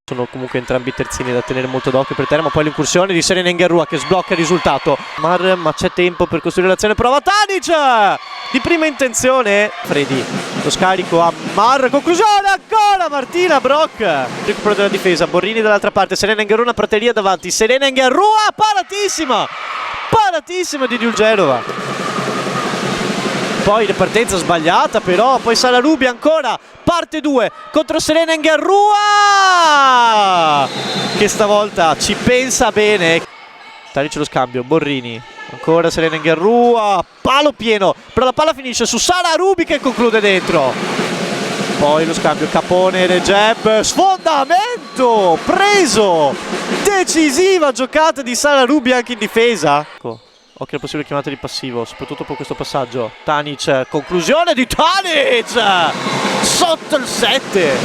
Sono comunque entrambi terzini da tenere molto d'occhio per terra, ma poi l'incursione di Serena Ngerrua che sblocca il risultato. Mar, ma c'è tempo per costruire l'azione, prova Tanic! Di prima intenzione, Freddy, lo scarico a Mar, conclusione ancora Martina Brock. Recupero della difesa, Borrini dall'altra parte, Serena Ngerrua, una prateria davanti, Serena Ngerrua, paratissima di Diulgerova. Poi ripartenza sbagliata però, poi Salarubi ancora, parte 2 contro Serena Ngerrua che stavolta ci pensa bene. Tanic lo scambio, Borrini, ancora Serena Ngerrua, palo pieno, però la palla finisce su Salarubi che conclude dentro. Poi lo scambio Capone, Recep, sfondamento, preso, decisiva giocata di Salarubi anche in difesa. Occhio alla possibile chiamata di passivo, soprattutto per questo passaggio. Tanic, conclusione di Tanic! Sotto il 7!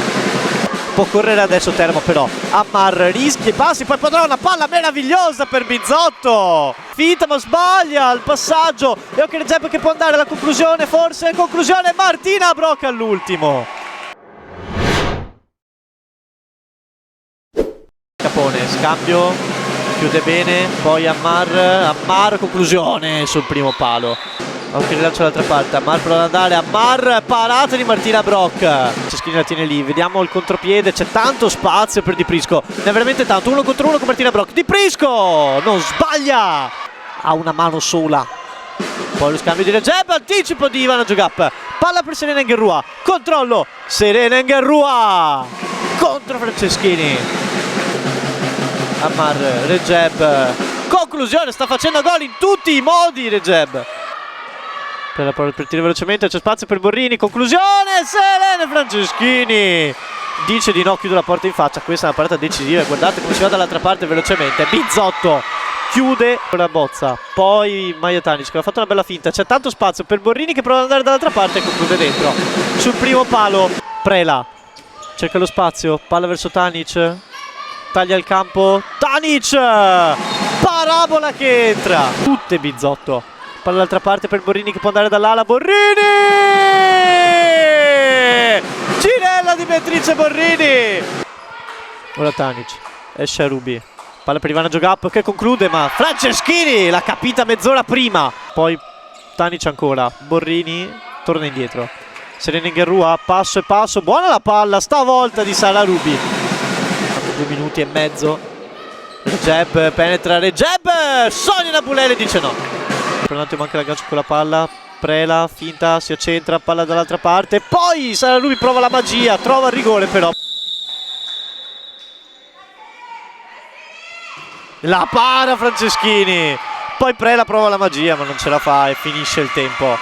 Può correre adesso Teramo però. Ammar rischia i passi, poi potrà una palla meravigliosa per Bizzotto! Finta ma sbaglia il passaggio. E occhio Recep che può andare alla conclusione, forse. Conclusione Martina Brock all'ultimo. Capone, scambio. Chiude bene, poi Ammar, conclusione sul primo palo. Anche rilancio dall'altra parte, Ammar prova ad andare, Ammar, parata di Martina Brock. Ceschini la tiene lì, vediamo il contropiede, c'è tanto spazio per Di Prisco, ne ha veramente tanto, 1 contro 1 con Martina Brock. Di Prisco non sbaglia, ha una mano sola. Poi lo scambio di Recep, anticipo di Ivana Giogap, palla per Serena Ngerrua, controllo, Serena Ngerrua contro Franceschini. Ammar, Recep, conclusione, sta facendo gol in tutti i modi Recep. Per tiro velocemente, c'è spazio per Borrini, conclusione, Serena Franceschini dice di no, chiude la porta in faccia. Questa è una partita decisiva, guardate come si va dall'altra parte velocemente. Bizzotto chiude la bozza, poi Maia Tanic che ha fatto una bella finta, c'è tanto spazio per Borrini che prova ad andare dall'altra parte e conclude dentro. Sul primo palo Prela cerca lo spazio, palla verso Tanic, taglia il campo, Tanic, parabola che entra, tutte Bizzotto, palla dall'altra parte per Borrini che può andare dall'ala, Borrini, Cinella di Beatrice Borrini. Ora Tanic, esce a Rubi, palla per Ivana Giogap che conclude, ma Franceschini l'ha capita mezz'ora prima. Poi Tanic ancora, Borrini torna indietro, Serena Ngerrua, passo e passo, buona la palla stavolta di Salarubi. 2 minuti e mezzo. Recep penetra, Recep, Sonia Nabulele dice no. Per un attimo manca l'aggancio con la palla, Prela, finta, si accentra, palla dall'altra parte, poi Salarubi prova la magia, trova il rigore però. La para Franceschini, poi Prela prova la magia ma non ce la fa e finisce il tempo.